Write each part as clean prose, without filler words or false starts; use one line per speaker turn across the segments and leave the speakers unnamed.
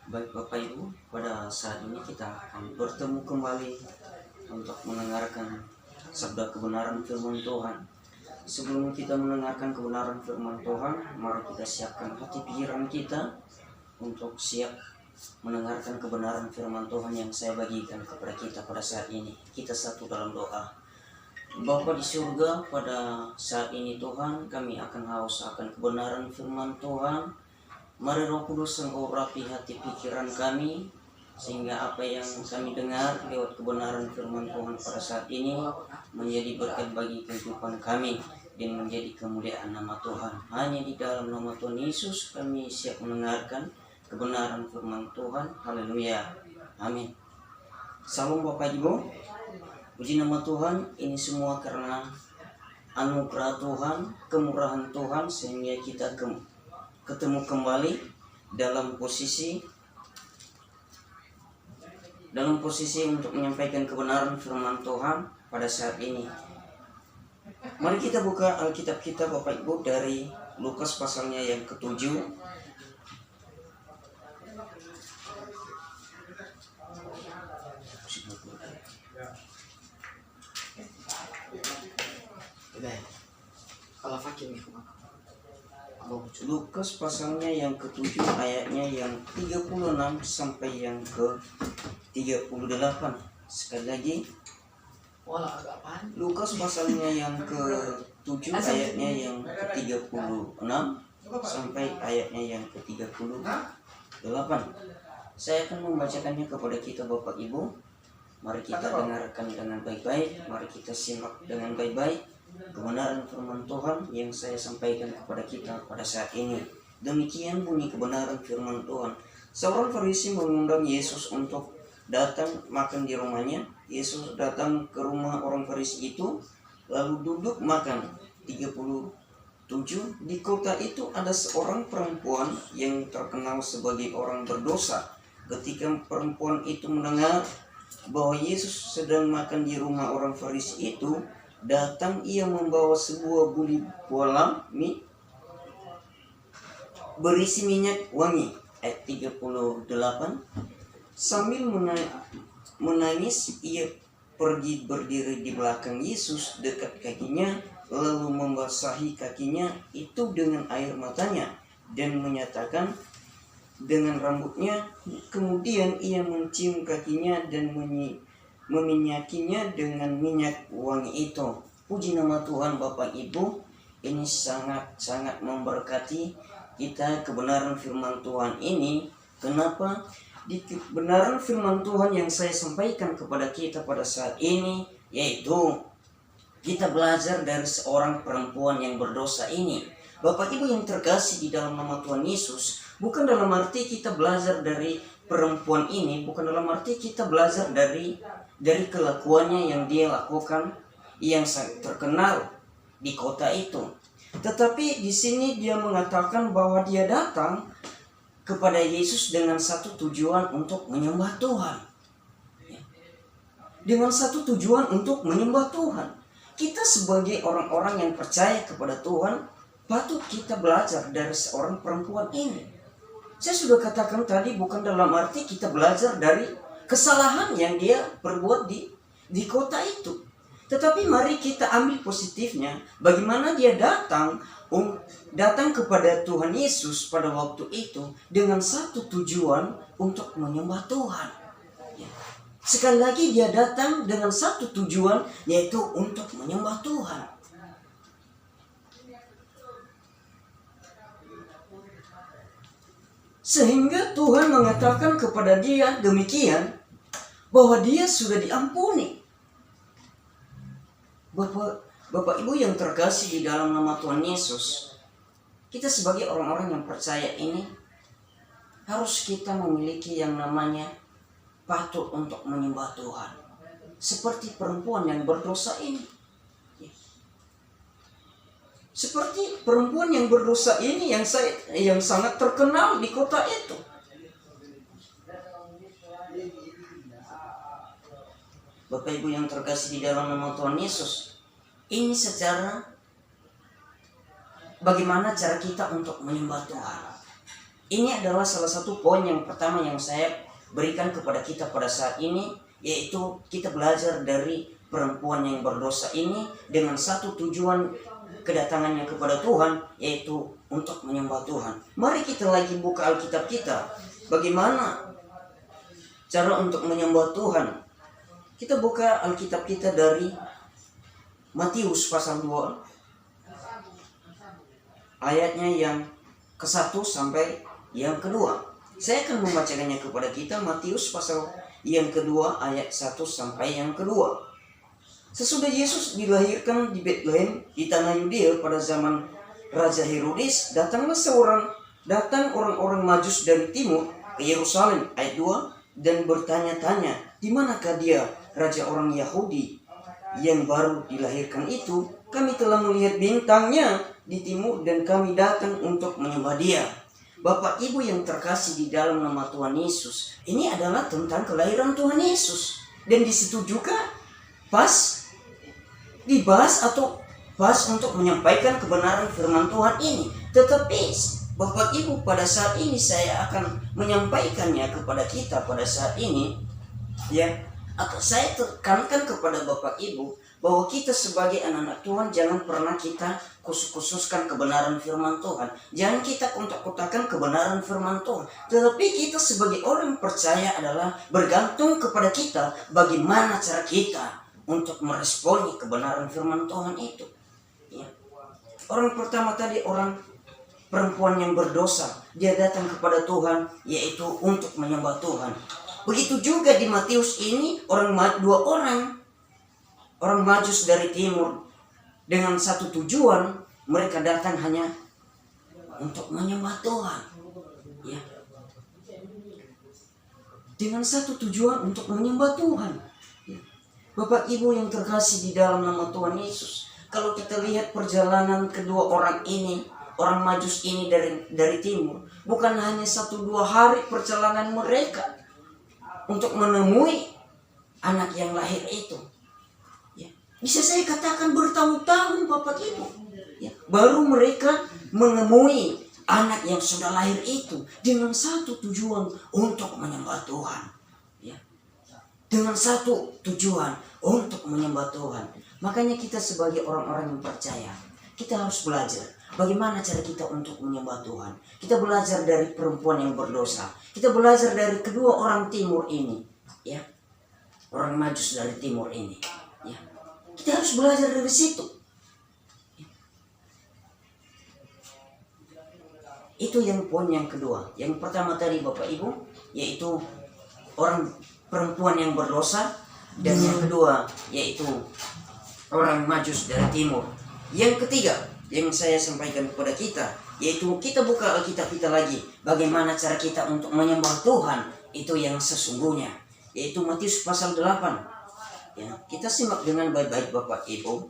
Baik Bapak Ibu, pada saat ini kita akan bertemu kembali untuk mendengarkan sabda kebenaran firman Tuhan. Sebelum kita mendengarkan kebenaran firman Tuhan, mari kita siapkan hati pikiran kita untuk siap mendengarkan kebenaran firman Tuhan yang saya bagikan kepada kita pada saat ini. Kita satu dalam doa. Bapa di surga, pada saat ini Tuhan, kami akan haus akan kebenaran firman Tuhan. Mari Roh Kudus mengurapi hati pikiran kami, sehingga apa yang kami dengar lewat kebenaran firman Tuhan pada saat ini menjadi berkat bagi kehidupan kami dan menjadi kemuliaan nama Tuhan. Hanya di dalam nama Tuhan Yesus kami siap mendengarkan kebenaran firman Tuhan. Haleluya. Amin. Salam Bapak Ibu. Puji nama Tuhan, ini semua karena anugerah Tuhan, kemurahan Tuhan, sehingga kita ketemu kembali dalam posisi untuk menyampaikan kebenaran firman Tuhan pada saat ini. Mari kita buka Alkitab kita Bapak Ibu dari Lukas pasalnya yang ke-7. Lukas pasalnya yang ke-7 ayatnya yang 36 sampai yang ke-38. Sekali lagi, Lukas pasalnya yang ke-7 ayatnya yang ke-36 sampai ayatnya yang ke-38. Saya akan membacakannya kepada kita Bapak Ibu. Mari kita dengarkan dengan baik-baik, mari kita simak dengan baik-baik kebenaran firman Tuhan yang saya sampaikan kepada kita pada saat ini. Demikian bunyi kebenaran firman Tuhan. Seorang Farisi mengundang Yesus untuk datang makan di rumahnya. Yesus datang ke rumah orang Farisi itu, lalu duduk makan. 37. Di kota itu ada seorang perempuan yang terkenal sebagai orang berdosa. Ketika perempuan itu mendengar bahwa Yesus sedang makan di rumah orang Farisi itu, datang ia membawa sebuah buli bolam mie berisi minyak wangi. Ayat 38. Sambil menangis ia pergi berdiri di belakang Yesus dekat kakinya, lalu membasahi kakinya itu dengan air matanya dan menyatakan dengan rambutnya. Kemudian ia mencium kakinya dan meminyakinya dengan minyak wangi itu. Puji nama Tuhan Bapak Ibu. Ini sangat-sangat memberkati kita kebenaran firman Tuhan ini. Kenapa? Di kebenaran firman Tuhan yang saya sampaikan kepada kita pada saat ini, yaitu kita belajar dari seorang perempuan yang berdosa ini. Bapak Ibu yang terkasih di dalam nama Tuhan Yesus, bukan dalam arti kita belajar dari perempuan ini, bukan dalam arti kita belajar dari kelakuannya yang dia lakukan yang sangat terkenal di kota itu. Tetapi di sini dia mengatakan bahwa dia datang kepada Yesus dengan satu tujuan untuk menyembah Tuhan. Dengan satu tujuan untuk menyembah Tuhan. Kita sebagai orang-orang yang percaya kepada Tuhan, patut kita belajar dari seorang perempuan ini. Saya sudah katakan tadi, bukan dalam arti kita belajar dari kesalahan yang dia perbuat di kota itu. Tetapi mari kita ambil positifnya, bagaimana dia datang kepada Tuhan Yesus pada waktu itu dengan satu tujuan untuk menyembah Tuhan. Sekali lagi dia datang dengan satu tujuan, yaitu untuk menyembah Tuhan. Sehingga Tuhan mengatakan kepada dia demikian, bahwa dia sudah diampuni. Bapak Ibu yang terkasih di dalam nama Tuhan Yesus, kita sebagai orang-orang yang percaya ini, harus kita memiliki yang namanya patut untuk menyembah Tuhan. Seperti perempuan yang berdosa ini. Seperti perempuan yang berdosa ini yang sangat terkenal di kota itu. Bapak Ibu yang terkasih di dalam nama Tuhan Yesus, ini secara bagaimana cara kita untuk menyembah Tuhan. Ini adalah salah satu poin yang pertama yang saya berikan kepada kita pada saat ini, yaitu kita belajar dari perempuan yang berdosa ini dengan satu tujuan kedatangannya kepada Tuhan, yaitu untuk menyembah Tuhan. Mari kita lagi buka Alkitab kita. Bagaimana cara untuk menyembah Tuhan? Kita buka Alkitab kita dari Matius pasal 2 ayatnya yang ke-1 sampai yang kedua. Saya akan membacakannya kepada kita. Matius pasal yang kedua ayat 1 sampai yang kedua. Sesudah Yesus dilahirkan di Betlehem di tanah Yudea pada zaman Raja Herodes, datang orang-orang Majus dari timur ke Yerusalem, ayat 2, dan bertanya-tanya, di manakah dia, raja orang Yahudi yang baru dilahirkan itu? Kami telah melihat bintangnya di timur dan kami datang untuk menyembah dia. Bapak Ibu yang terkasih di dalam nama Tuhan Yesus, ini adalah tentang kelahiran Tuhan Yesus. Dan di situ juga pas dibahas atau pas untuk menyampaikan kebenaran firman Tuhan ini. Tetapi Bapak Ibu, pada saat ini saya akan menyampaikannya kepada kita pada saat ini, ya. Atau saya tekankan kepada Bapak Ibu bahwa kita sebagai anak-anak Tuhan jangan pernah kita khususkan kebenaran firman Tuhan. Jangan kita kotak-kotakan kebenaran firman Tuhan. Tetapi kita sebagai orang percaya adalah bergantung kepada kita bagaimana cara kita untuk meresponi kebenaran firman Tuhan itu. Ya. Orang pertama tadi orang perempuan yang berdosa, dia datang kepada Tuhan yaitu untuk menyembah Tuhan. Begitu juga di Matius ini dua orang Majus dari timur dengan satu tujuan, mereka datang hanya untuk menyembah Tuhan. Ya. Dengan satu tujuan untuk menyembah Tuhan. Ya. Bapak Ibu yang terkasih di dalam nama Tuhan Yesus, kalau kita lihat perjalanan kedua orang ini, orang Majus ini dari timur, bukan hanya 1-2 hari perjalanan mereka untuk menemui anak yang lahir itu. Ya. Bisa saya katakan bertahun-tahun Bapak Ibu. Ya. Baru mereka menemui anak yang sudah lahir itu dengan satu tujuan untuk menyembah Tuhan. Ya. Dengan satu tujuan untuk menyembah Tuhan. Makanya kita sebagai orang-orang yang percaya, kita harus belajar bagaimana cara kita untuk menyembah Tuhan. Kita belajar dari perempuan yang berdosa. Kita belajar dari kedua orang timur ini, ya, orang Majus dari timur ini. Ya. Kita harus belajar dari situ. Ya. Itu yang poin yang kedua. Yang pertama tadi Bapak Ibu, yaitu orang perempuan yang berdosa, dan yang kedua yaitu orang Majus dari timur. Yang ketiga yang saya sampaikan kepada kita, yaitu kita buka Alkitab kita lagi, bagaimana cara kita untuk menyembah Tuhan itu yang sesungguhnya, yaitu Matius pasal 8. Ya, kita simak dengan baik-baik Bapak Ibu.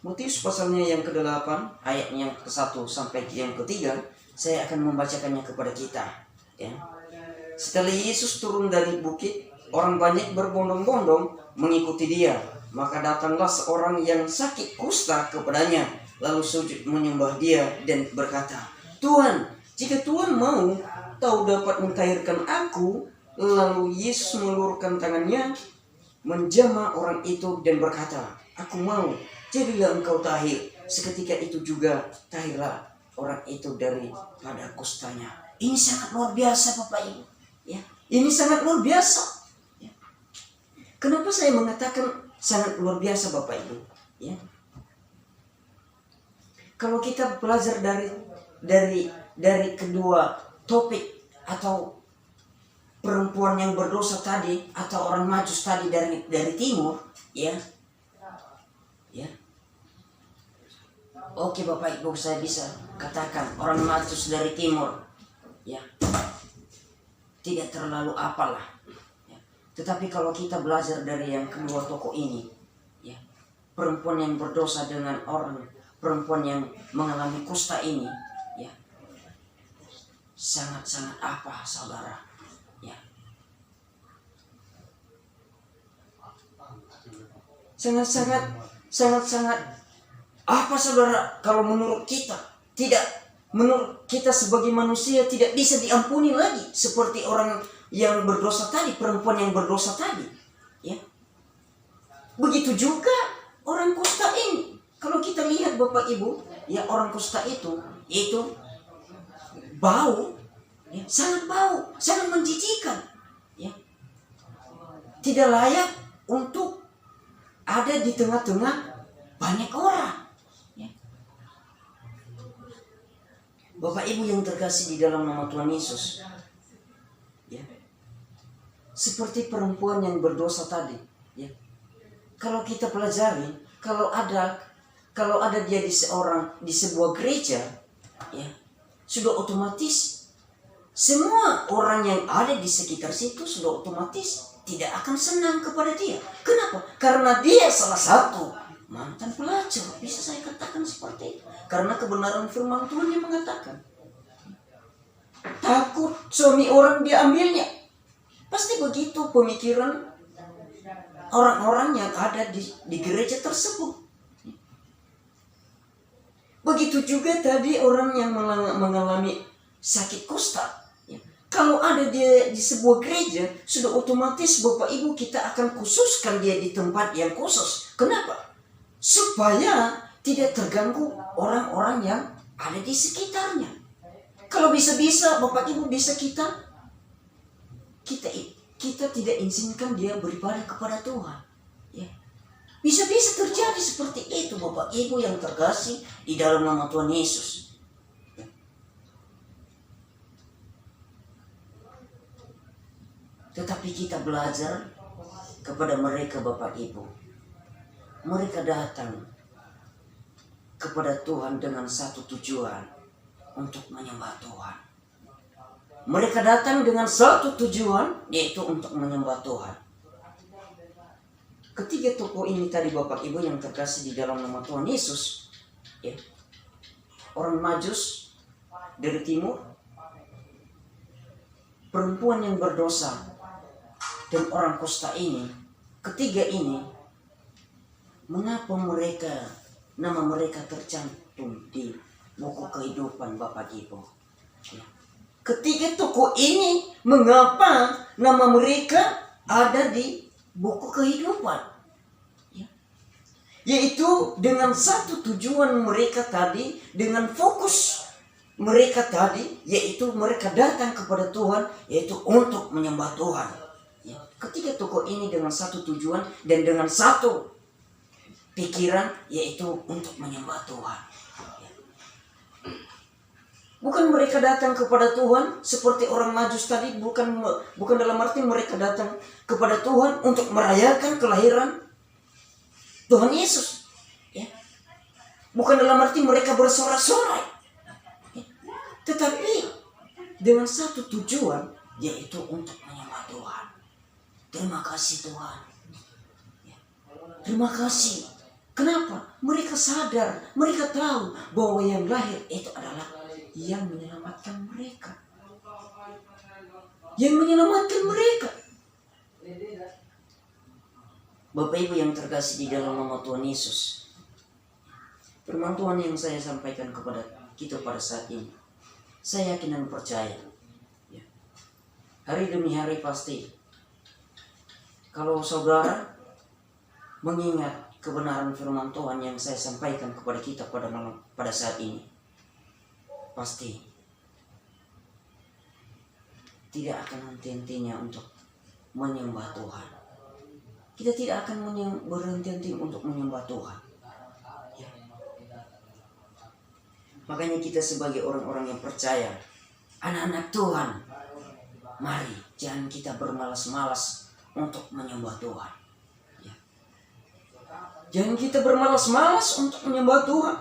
Matius pasalnya yang ke-8 ayat yang ke-1 sampai yang ke-3, saya akan membacakannya kepada kita. Ya. Setelah Yesus turun dari bukit, orang banyak berbondong-bondong mengikuti dia. Maka datanglah seorang yang sakit kusta kepadanya, lalu sujud menyembah dia dan berkata, Tuhan, jika Tuhan mau, Kau dapat mentahirkan aku. Lalu Yesus mengulurkan tangannya, menjamah orang itu dan berkata, aku mau, jadilah engkau tahir. Seketika itu juga tahirlah orang itu daripada kustanya. Ini sangat luar biasa Bapak Ibu. Ya, ini sangat luar biasa. Ya. Kenapa saya mengatakan sangat luar biasa Bapak Ibu? Ya. Kalau kita belajar dari kedua topik atau perempuan yang berdosa tadi atau orang Majus tadi dari timur, ya. Ya. Oke Bapak Ibu, saya bisa katakan orang Majus dari timur, ya. Tidak terlalu apalah. Ya. Tetapi kalau kita belajar dari yang kedua tokoh ini, ya, perempuan yang berdosa dengan perempuan yang mengalami kusta ini, ya, sangat-sangat apa saudara, ya, sangat-sangat apa saudara kalau menurut kita tidak menurut kita sebagai manusia tidak bisa diampuni lagi seperti orang yang berdosa tadi, perempuan yang berdosa tadi, ya. Begitu juga orang kusta ini. Kalau kita lihat Bapak Ibu, ya, orang kusta itu bau, ya, sangat bau, sangat menjijikan, ya. Tidak layak untuk ada di tengah-tengah banyak orang, ya. Bapak Ibu yang terkasih di dalam nama Tuhan Yesus, ya, seperti perempuan yang berdosa tadi, ya. Kalau kita pelajari, kalau ada dia di sebuah gereja, ya, sudah otomatis semua orang yang ada di sekitar situ sudah otomatis tidak akan senang kepada dia. Kenapa? Karena dia salah satu mantan pelacur. Bisa saya katakan seperti itu. Karena kebenaran firman Tuhan yang mengatakan, takut suami orang diambilnya. Pasti begitu pemikiran orang-orang yang ada di gereja tersebut. Begitu juga tadi orang yang mengalami sakit kusta. Ya. Kalau ada dia di sebuah gereja, sudah otomatis Bapak Ibu kita akan khususkan dia di tempat yang khusus. Kenapa? Supaya tidak terganggu orang-orang yang ada di sekitarnya. Kalau bisa-bisa Bapak Ibu bisa kita tidak izinkan dia beribadah kepada Tuhan. Ya. Bisa-bisa terjadi seperti itu Bapak Ibu yang terkasih di dalam nama Tuhan Yesus. Tetapi kita belajar kepada mereka Bapak Ibu. Mereka datang kepada Tuhan dengan satu tujuan, untuk menyembah Tuhan. Mereka datang dengan satu tujuan, yaitu untuk menyembah Tuhan. Ketiga tokoh ini tadi Bapak Ibu yang terkasih di dalam nama Tuhan Yesus, ya. Orang Majus dari timur, perempuan yang berdosa, dan orang kusta ini. Ketiga ini, mengapa nama mereka tercantum di buku kehidupan Bapak Ibu? Ya. Ketiga tokoh ini, mengapa nama mereka ada di buku kehidupan, ya. Yaitu dengan satu tujuan mereka tadi, dengan fokus mereka tadi, yaitu mereka datang kepada Tuhan, yaitu untuk menyembah Tuhan, ya. Ketiga tokoh ini dengan satu tujuan dan dengan satu pikiran, yaitu untuk menyembah Tuhan, ya. Bukan mereka datang kepada Tuhan seperti orang Majus tadi, bukan dalam arti mereka datang kepada Tuhan untuk merayakan kelahiran Tuhan Yesus, ya. Bukan dalam arti mereka bersorak-sorai, ya. Tetapi dengan satu tujuan, yaitu untuk menyembah Tuhan. Terima kasih Tuhan, ya. Terima kasih. Kenapa? Mereka sadar, mereka tahu bahwa yang lahir itu adalah yang menyelamatkan mereka. Yang menyelamatkan mereka. Bapak Ibu yang terkasih di dalam nama Tuhan Yesus, firman Tuhan yang saya sampaikan kepada kita pada saat ini, saya yakin dan percaya, ya, hari demi hari pasti, kalau saudara mengingat kebenaran firman Tuhan yang saya sampaikan kepada kita pada saat ini, pasti tidak akan henti-hentinya untuk menyembah Tuhan. Kita tidak akan berhenti-henti untuk menyembah Tuhan, ya. Makanya kita sebagai orang-orang yang percaya, anak-anak Tuhan, mari jangan kita bermalas-malas untuk menyembah Tuhan, ya. Jangan kita bermalas-malas untuk menyembah Tuhan.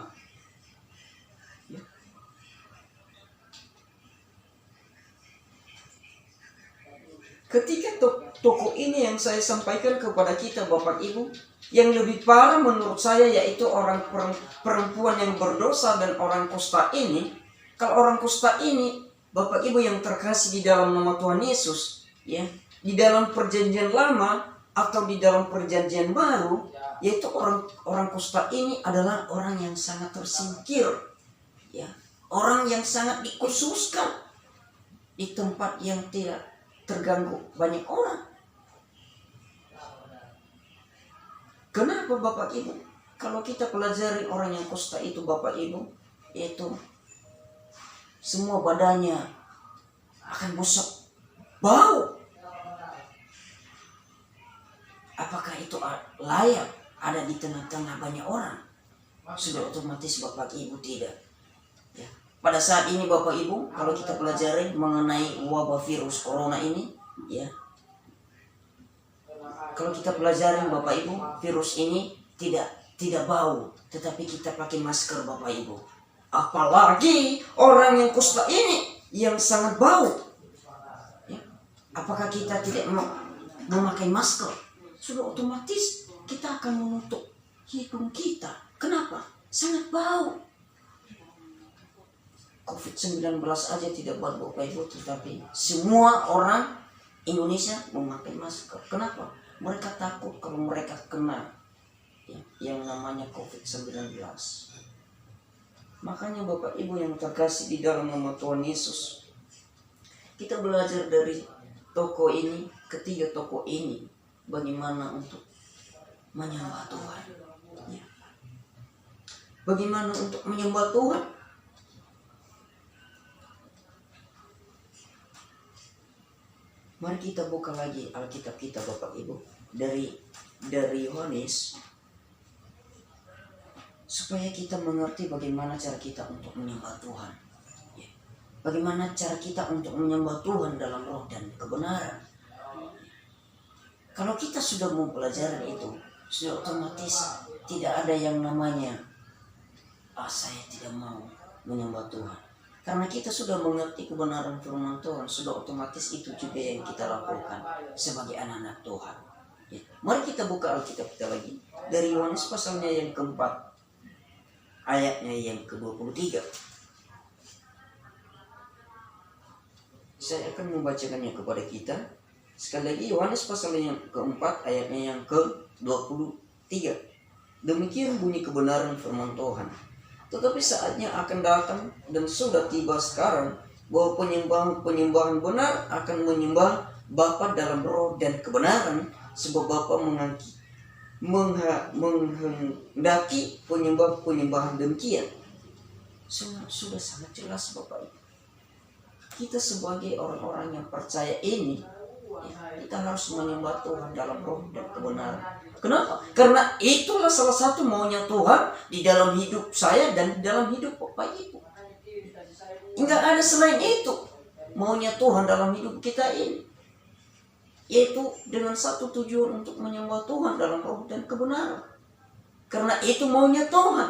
Ketika tokoh ini yang saya sampaikan kepada kita Bapak Ibu, yang lebih parah menurut saya yaitu orang perempuan yang berdosa dan orang kusta ini. Kalau orang kusta ini Bapak Ibu yang terkasih di dalam nama Tuhan Yesus, ya, di dalam perjanjian lama atau di dalam perjanjian baru, yaitu orang kusta ini adalah orang yang sangat tersingkir, ya. orang yang sangat dikhususkan di tempat yang tidak terganggu banyak orang. Kenapa Bapak Ibu? Kalau kita pelajari orang yang kusta itu Bapak Ibu, itu semua badannya akan busuk, bau. Apakah itu layak ada di tengah-tengah banyak orang? Sudah otomatis Bapak Ibu tidak. Ya. Pada saat ini Bapak Ibu, kalau kita pelajari mengenai wabah virus corona ini, ya, kalau kita pelajari Bapak Ibu, virus ini tidak bau, tetapi kita pakai masker Bapak Ibu. Apalagi orang yang kusta ini yang sangat bau. Ya. Apakah kita tidak memakai masker? Sudah otomatis kita akan menutup hidung kita. Kenapa? Sangat bau. COVID-19 aja tidak buat Bapak Ibu, tetapi semua orang Indonesia memakai masker. Kenapa? Mereka takut kalau mereka kena yang namanya COVID-19. Makanya Bapak Ibu yang terkasih di dalam nama Tuhan Yesus, kita belajar dari tokoh ini, ketiga tokoh ini, bagaimana untuk menyembah Tuhan. Ya. Bagaimana untuk menyembah Tuhan? Mari kita buka lagi Alkitab kita Bapak Ibu dari Yohanes, supaya kita mengerti bagaimana cara kita untuk menyembah Tuhan. Ya. Bagaimana cara kita untuk menyembah Tuhan dalam roh dan kebenaran. Kalau kita sudah mempelajari itu, sudah otomatis tidak ada yang namanya saya tidak mau menyembah Tuhan. Karena kita sudah mengerti kebenaran firman Tuhan, sudah otomatis itu juga yang kita lakukan sebagai anak-anak Tuhan. Ya. Mari kita buka Alkitab kita lagi dari Yohanes pasalnya yang keempat, ayatnya yang ke-23. Saya akan membacakannya kepada kita. Sekali lagi Yohanes pasal yang keempat, ayatnya yang ke-23. Demikian bunyi kebenaran firman Tuhan. Tetapi saatnya akan datang dan sudah tiba sekarang bahwa penyembahan benar akan menyembah Bapa dalam roh dan kebenaran, sebab Bapa menghendaki penyembahan demikian. Sudah sangat jelas Bapak Ibu. Kita sebagai orang-orang yang percaya ini, kita harus menyembah Tuhan dalam roh dan kebenaran. Kenapa? Karena itulah salah satu maunya Tuhan di dalam hidup saya dan di dalam hidup Bapak Ibu. Enggak ada selain itu maunya Tuhan dalam hidup kita ini, yaitu dengan satu tujuan untuk menyembah Tuhan dalam roh dan kebenaran. Karena itu maunya Tuhan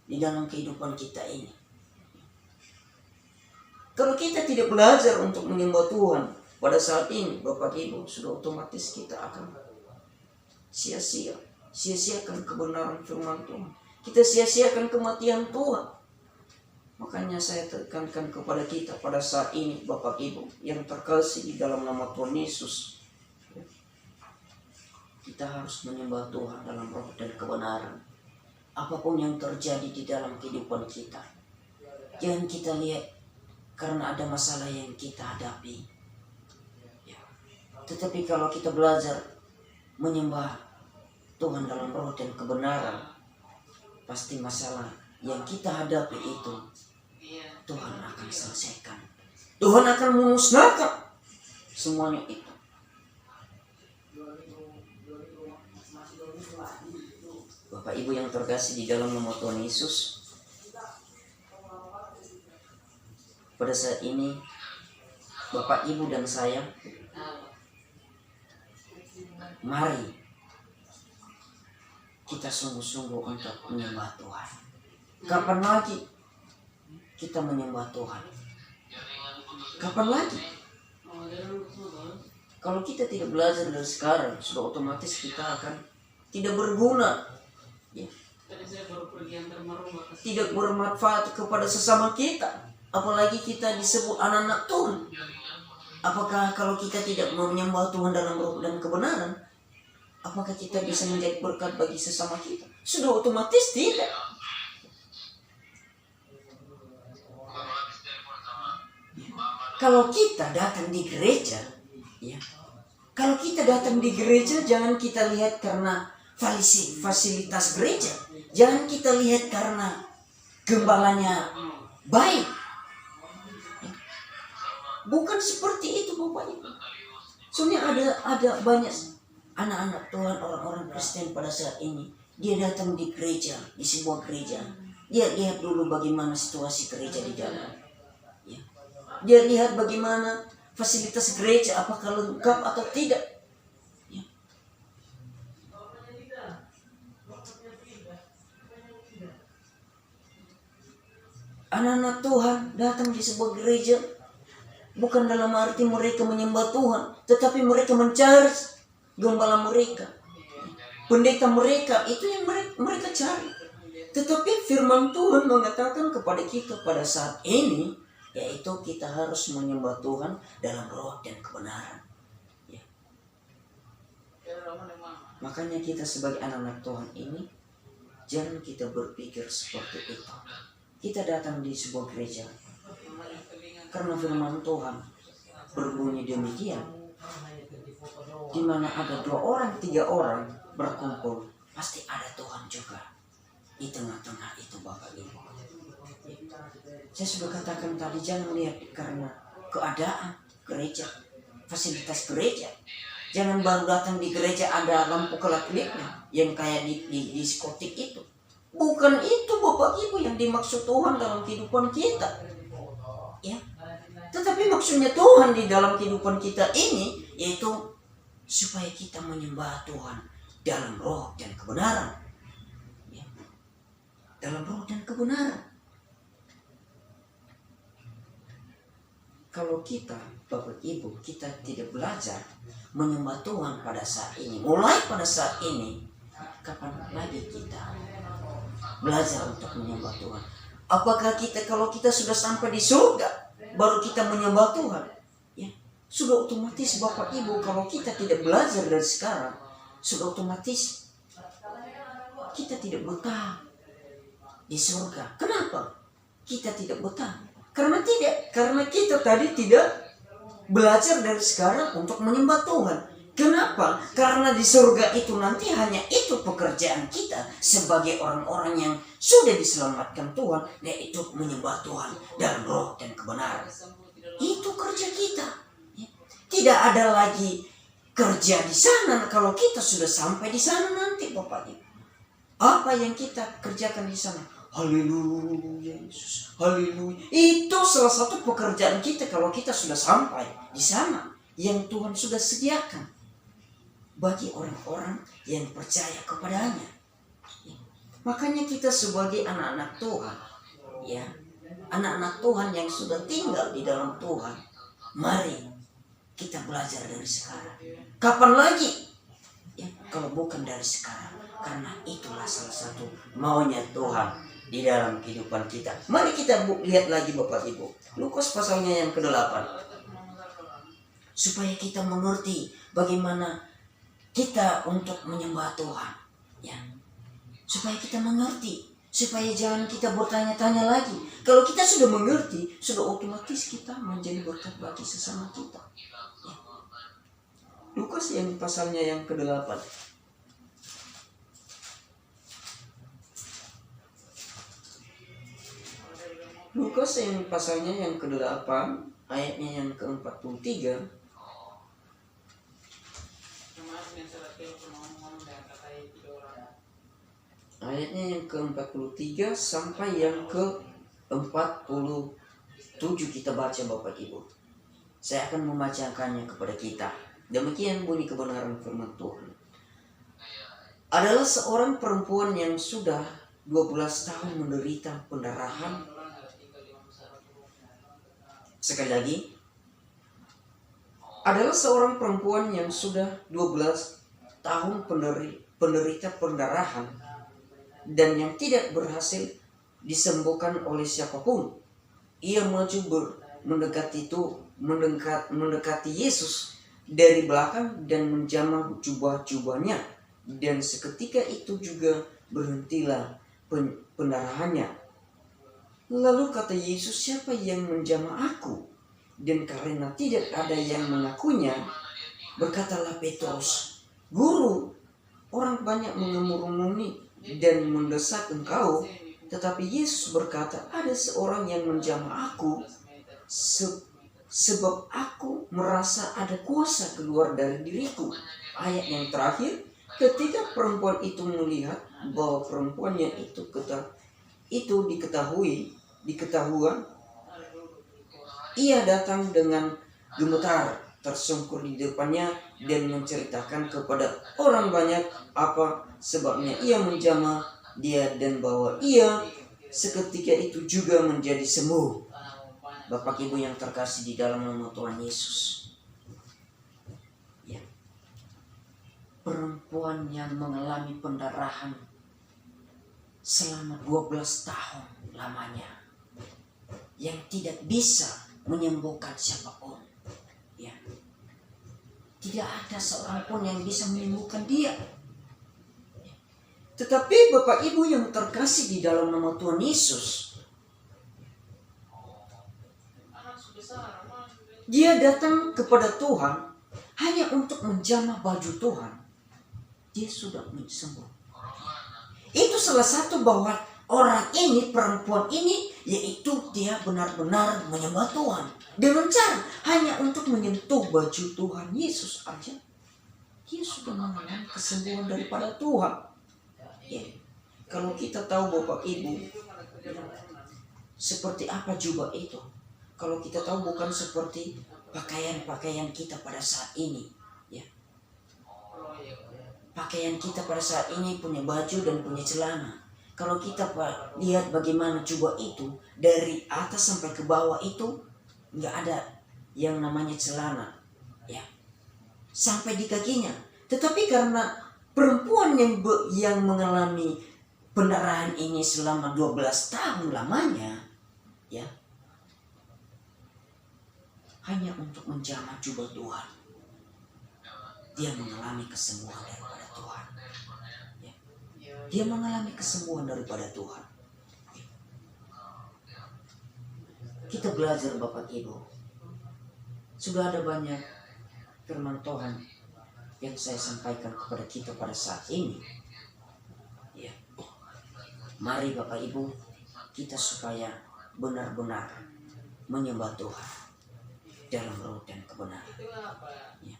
di dalam kehidupan kita ini. Kalau kita tidak belajar untuk menyembah Tuhan pada saat ini, Bapak Ibu, sudah otomatis kita akan sia-siakan kebenaran firman Tuhan. Kita sia-siakan kematian Tuhan. Makanya saya tekankan kepada kita pada saat ini Bapak Ibu yang terkasih di dalam nama Tuhan Yesus, kita harus menyembah Tuhan dalam roh dan kebenaran. Apapun yang terjadi di dalam kehidupan kita, jangan kita lihat karena ada masalah yang kita hadapi, tetapi kalau kita belajar menyembah Tuhan dalam roh dan kebenaran, pasti masalah yang kita hadapi itu Tuhan akan selesaikan. Tuhan akan memusnahkan semuanya itu. Bapak Ibu yang terkasih di dalam nama Tuhan Yesus, pada saat ini Bapak Ibu dan saya, mari kita sungguh-sungguh untuk menyembah Tuhan. Kapan lagi kita menyembah Tuhan? Kapan lagi? Kalau kita tidak belajar dari sekarang, sudah otomatis kita akan tidak berguna, tidak bermanfaat kepada sesama kita. Apalagi kita disebut anak-anak Tuhan. Apakah kalau kita tidak menyembah Tuhan dalam roh dan kebenaran, apakah kita bisa menjadi berkat bagi sesama kita? Sudah otomatis tidak. Kalau kita datang di gereja, ya, kalau kita datang di gereja jangan kita lihat karena fasilitas gereja, jangan kita lihat karena gembalanya baik. Bukan seperti itu Bapak Ibu. Soalnya ada banyak anak-anak Tuhan, orang-orang Kristen pada saat ini. Dia datang di gereja, di sebuah gereja. Dia lihat dulu bagaimana situasi gereja di dalam. Ya. Dia lihat bagaimana fasilitas gereja, apakah lengkap atau tidak. Ya. Anak-anak Tuhan datang di sebuah gereja bukan dalam arti mereka menyembah Tuhan, tetapi mereka mencari gembala mereka, pendeta mereka, itu yang mereka cari. Tetapi firman Tuhan mengatakan kepada kita pada saat ini, yaitu kita harus menyembah Tuhan dalam roh dan kebenaran. Ya. Makanya kita sebagai anak-anak Tuhan ini, jangan kita berpikir seperti itu. Kita datang di sebuah gereja karena firman Tuhan berbunyi demikian, di mana ada 2 orang, 3 orang berkumpul, pasti ada Tuhan juga di tengah-tengah itu Bapak Ibu. Saya sudah katakan tadi, jangan lihat karena keadaan gereja, fasilitas gereja. Jangan baru datang di gereja ada lampu kelap-kelipnya yang kayak di diskotik itu. Bukan itu Bapak Ibu yang dimaksud Tuhan dalam kehidupan kita. Ya. Tetapi maksudnya Tuhan di dalam kehidupan kita ini yaitu supaya kita menyembah Tuhan dalam roh dan kebenaran. Ya. Dalam roh dan kebenaran. Kalau kita, Bapak Ibu, kita tidak belajar menyembah Tuhan pada saat ini, mulai pada saat ini, kapan lagi kita belajar untuk menyembah Tuhan? Apakah kita, kalau kita sudah sampai di surga baru kita menyembah Tuhan? Ya, sudah otomatis Bapak Ibu, kalau kita tidak belajar dari sekarang, sudah otomatis kita tidak betah di surga. Kenapa kita tidak betah? Karena kita tadi tidak belajar dari sekarang untuk menyembah Tuhan. Kenapa? Karena di surga itu nanti hanya itu pekerjaan kita sebagai orang-orang yang sudah diselamatkan Tuhan, yaitu menyembah Tuhan dalam roh dan kebenaran. Itu kerja kita. Tidak ada lagi kerja di sana kalau kita sudah sampai di sana nanti Bapak Ibu. Apa yang kita kerjakan di sana? Haleluya Yesus, haleluya. Itu salah satu pekerjaan kita kalau kita sudah sampai di sana yang Tuhan sudah sediakan bagi orang-orang yang percaya kepadanya. Ya. Makanya kita sebagai anak-anak Tuhan, ya, anak-anak Tuhan yang sudah tinggal di dalam Tuhan, mari kita belajar dari sekarang. Kapan lagi? Ya, kalau bukan dari sekarang, karena itulah salah satu maunya Tuhan di dalam kehidupan kita. Mari kita lihat lagi Bapak Ibu, Lukas pasalnya yang ke-8, supaya kita mengerti bagaimana kita untuk menyembah Tuhan, ya. Supaya kita mengerti, supaya jangan kita bertanya-tanya lagi. Kalau kita sudah mengerti, sudah otomatis kita menjadi berkat bagi sesama kita, ya. Lukas yang pasalnya yang ke-8. Lukas yang pasalnya yang ke-8, ayatnya yang ke-43. Ayatnya yang ke-43 sampai yang ke-47 kita baca Bapak Ibu. Saya akan membacakannya kepada kita. Demikian bunyi kebenaran firman Tuhan. Adalah seorang perempuan yang sudah 12 tahun menderita pendarahan. Sekali lagi, adalah seorang perempuan yang sudah 12 tahun penderita pendarahan dan yang tidak berhasil disembuhkan oleh siapapun. Ia maju mendekati Yesus dari belakang dan menjamah jubah-jubahnya, dan seketika itu juga berhentilah pendarahannya. Lalu kata Yesus, siapa yang menjamah aku? Dan karena tidak ada yang mengakunya, berkatalah Petrus, "Guru, orang banyak mengemuruni dan mendesak engkau." Tetapi Yesus berkata, "Ada seorang yang menjamah aku, sebab aku merasa ada kuasa keluar dari diriku." Ayat yang terakhir, ketika perempuan itu melihat bahwa perempuannya itu diketahuan, ia datang dengan gemetar, tersungkur di depannya dan menceritakan kepada orang banyak apa sebabnya ia menjamah dia dan bahwa ia seketika itu juga menjadi sembuh. Bapak Ibu yang terkasih di dalam nama Tuhan Yesus, ya, perempuan yang mengalami pendarahan selama 12 tahun lamanya, yang tidak bisa menyembuhkan siapapun, ya, tidak ada seorang pun yang bisa menyembuhkan dia. Tetapi Bapak Ibu yang terkasih di dalam nama Tuhan Yesus, dia datang kepada Tuhan hanya untuk menjamah baju Tuhan. Dia sudah sembuh. Itu salah satu bahwa orang ini, perempuan ini, yaitu dia benar-benar menyembah Tuhan dengan cara hanya untuk menyentuh baju Tuhan Yesus aja. Dia sudah mengalami kesembuhan daripada Tuhan. Ya. Kalau kita tahu Bapak Ibu, seperti apa jubah itu? Kalau kita tahu bukan seperti pakaian-pakaian kita pada saat ini, ya. Pakaian kita pada saat ini punya baju dan punya celana. Kalau kita lihat bagaimana jubah itu, dari atas sampai ke bawah itu nggak ada yang namanya celana, ya, sampai di kakinya. Tetapi karena perempuan yang mengalami pendarahan ini selama 12 tahun lamanya, ya, hanya untuk menjamah jubah Tuhan, dia mengalami kesembuhan daripada Tuhan. Ya. Dia mengalami kesembuhan daripada Tuhan. Kita belajar Bapak Ibu. Sudah ada banyak firman Tuhan yang saya sampaikan kepada kita pada saat ini. Ya. Mari Bapak Ibu, kita supaya benar-benar menyembah Tuhan dalam roh dan kebenaran. Ya.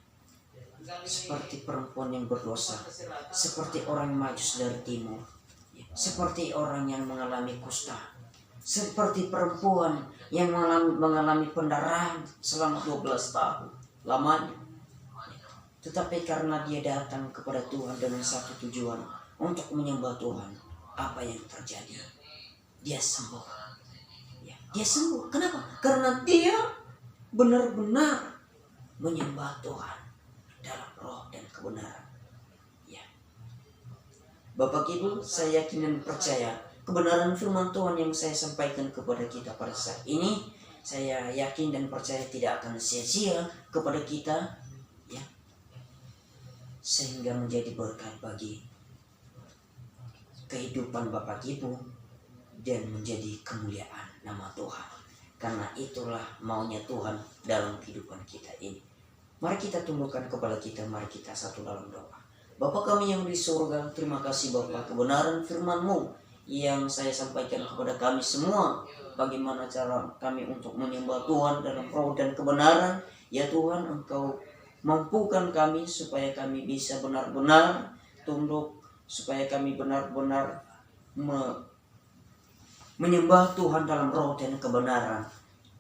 Seperti perempuan yang berdosa, seperti orang Majus dari timur, ya. Seperti orang yang mengalami kusta, seperti perempuan yang mengalami pendarahan selama 12 tahun lamanya. Tetapi karena dia datang kepada Tuhan dengan satu tujuan, untuk menyembah Tuhan, apa yang terjadi? Dia sembuh. Ya, dia sembuh. Kenapa? Karena dia benar-benar menyembah Tuhan dalam roh dan kebenaran. Ya. Bapak Ibu, saya yakin dan percaya kebenaran firman Tuhan yang saya sampaikan kepada kita pada saat ini, saya yakin dan percaya tidak akan sia-sia kepada kita, ya, sehingga menjadi berkat bagi kehidupan Bapak Ibu dan menjadi kemuliaan nama Tuhan. Karena itulah maunya Tuhan dalam kehidupan kita ini. Mari kita tundukkan kepala kita, mari kita satu dalam doa. Bapa kami yang di surga, terima kasih Bapa kebenaran firman-Mu yang saya sampaikan kepada kami semua. Bagaimana cara kami untuk menyembah Tuhan dalam roh dan kebenaran. Ya Tuhan, Engkau mampukan kami supaya kami bisa benar-benar tunduk, supaya kami benar-benar menyembah Tuhan dalam roh dan kebenaran.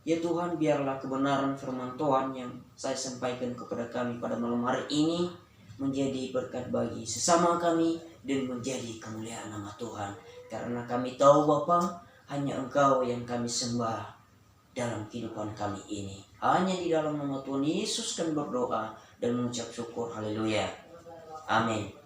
Ya Tuhan, biarlah kebenaran firman Tuhan yang saya sampaikan kepada kami pada malam hari ini menjadi berkat bagi sesama kami dan menjadi kemuliaan nama Tuhan. Karena kami tahu Bapa, hanya Engkau yang kami sembah dalam kehidupan kami ini. Hanya di dalam nama Tuhan Yesus kami berdoa dan mengucap syukur. Haleluya. Amin.